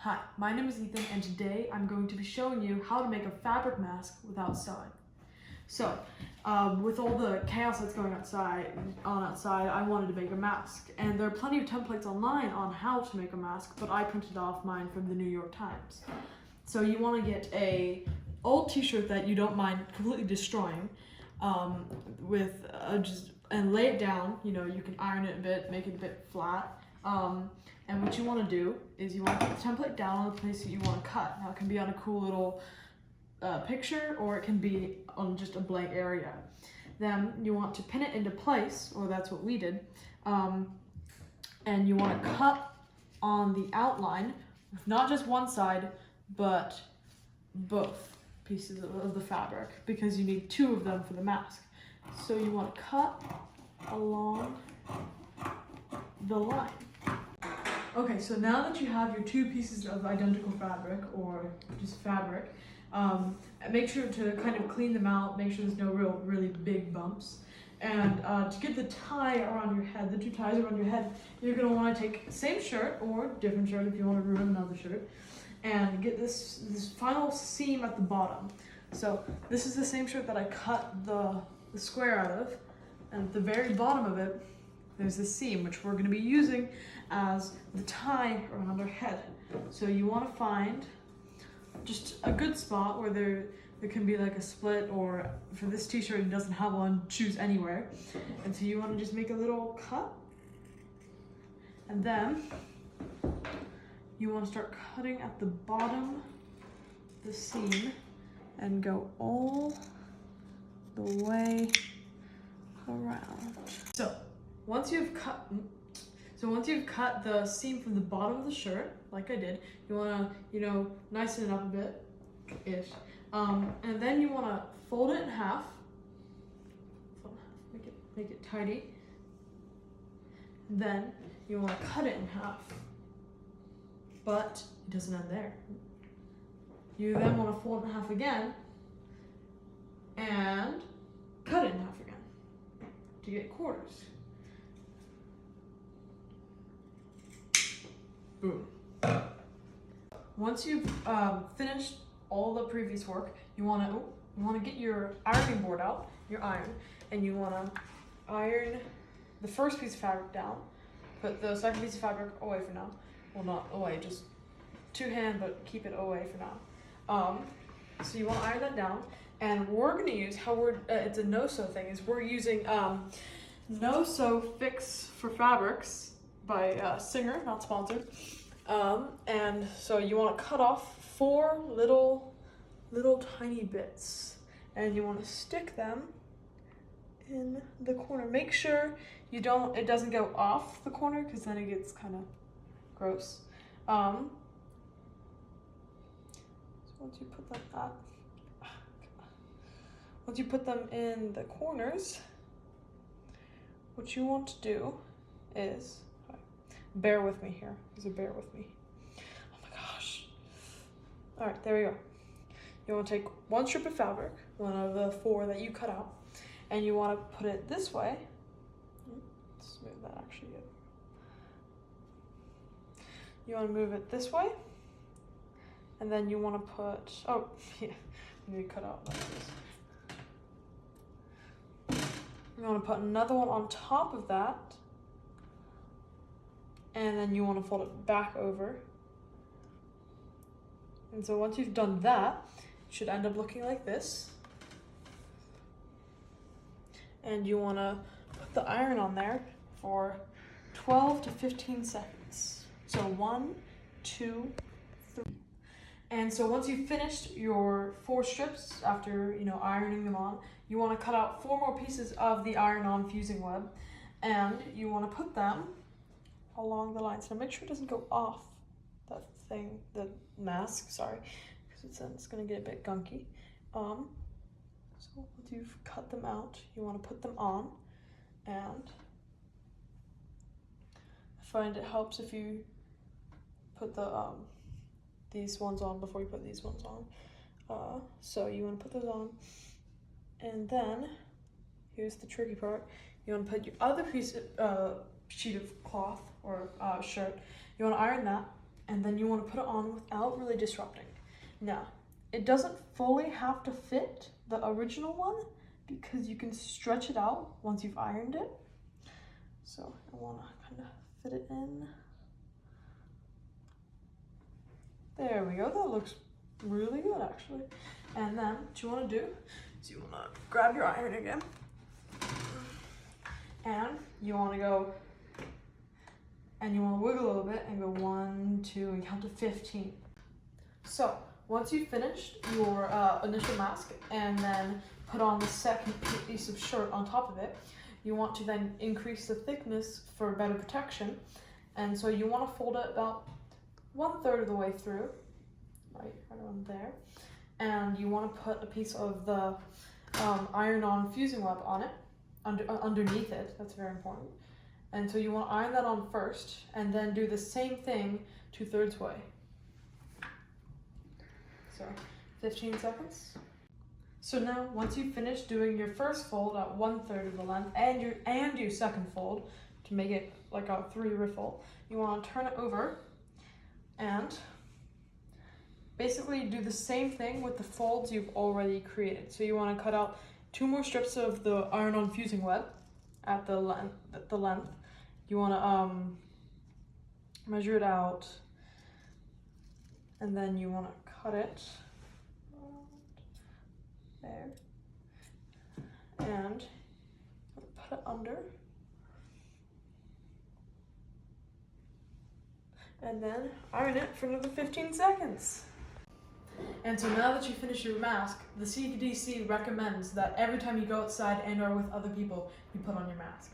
Hi, my name is Ethan, and today I'm going to be showing you how to make a fabric mask without sewing. So, with all the chaos that's going outside, I wanted to make a mask, and there are plenty of templates online on how to make a mask, but I printed off mine from the New York Times. So you want to get a old T-shirt that you don't mind completely destroying, and lay it down. You know, you can iron it a bit, make it a bit flat. And what you want to do is you want to put the template down on the place that you want to cut. Now it can be on a cool little picture, or it can be on just a blank area. Then you want to pin it into place, or that's what we did. And you want to cut on the outline with not just one side, but both pieces of the fabric, because you need two of them for the mask. So you want to cut along the line. Okay, so now that you have your two pieces of identical fabric, or just fabric, make sure to kind of clean them out, make sure there's no really big bumps. And to get the tie around your head, the two ties around your head, you're going to want to take the same shirt, or different shirt if you want to ruin another shirt, and get this final seam at the bottom. So this is the same shirt that I cut the square out of, and at the very bottom of it, there's this seam, which we're going to be using as the tie around our head. So you want to find just a good spot where there can be like a split, or for this t-shirt it doesn't have one, choose anywhere. And so you want to just make a little cut, and then you want to start cutting at the bottom, the seam, and go all the way around. So once you've cut the seam from the bottom of the shirt, like I did, you want to, nicen it up a bit-ish. And then you want to fold it in half, make it tidy. Then you want to cut it in half, but it doesn't end there. You then want to fold it in half again and cut it in half again to get quarters. Boom. Once you've finished all the previous work, you want to get your ironing board out, your iron, and you want to iron the first piece of fabric down. Put the second piece of fabric away for now. Well, not away, just two-hand, but keep it away for now. So you want to iron that down, and we're going to use it's a no-sew thing. Is we're using no-sew fix for fabrics by Singer, not sponsored. And so you want to cut off 4 little tiny bits, and you want to stick them in the corner. Make sure it doesn't go off the corner, because then it gets kind of gross. So once you put them in the corners, what you want to do is, bear with me here, bear with me. Oh my gosh. All right, there we go. You want to take one strip of fabric, one of the 4 that you cut out, and you want to put it this way. Let's move that actually. You want to move it this way, and then you want to put, you need to cut out like this. You want to put another one on top of that, and then you want to fold it back over. And so once you've done that, it should end up looking like this. And you want to put the iron on there for 12 to 15 seconds. So 1, 2, 3. And so once you've finished your 4 strips, after ironing them on, you want to cut out 4 more pieces of the iron-on fusing web, and you want to put them along the line. So make sure it doesn't go off that thing, the mask, sorry, because it's going to get a bit gunky. So once you've cut them out, you want to put them on, and I find it helps if you put these ones on before you put these ones on. So you want to put those on, and then here's the tricky part. You want to put your other sheet of cloth or shirt. You want to iron that, and then you want to put it on without really disrupting. Now, it doesn't fully have to fit the original one because you can stretch it out once you've ironed it. So I want to kind of fit it in. There we go, that looks really good actually. And then what you want to do is you want to grab your iron again, and you want to go, and you want to wiggle a little bit and go 1, 2, and count to 15. So once you've finished your initial mask and then put on the second piece of shirt on top of it, you want to then increase the thickness for better protection. And so you want to fold it about 1/3 of the way through, right around there. And you want to put a piece of the iron-on fusing web on it, underneath it. That's very important. And so you want to iron that on first, and then do the same thing 2/3 way. So 15 seconds. So now, once you finish doing your first fold at 1/3 of the length and your second fold to make it like a 3 riffle, you want to turn it over and basically do the same thing with the folds you've already created. So you want to cut out 2 more strips of the iron-on fusing web at the length. You want to measure it out, and then you want to cut it there and put it under, and then iron it for another 15 seconds. And so now that you finish your mask, the CDC recommends that every time you go outside and or with other people, you put on your mask.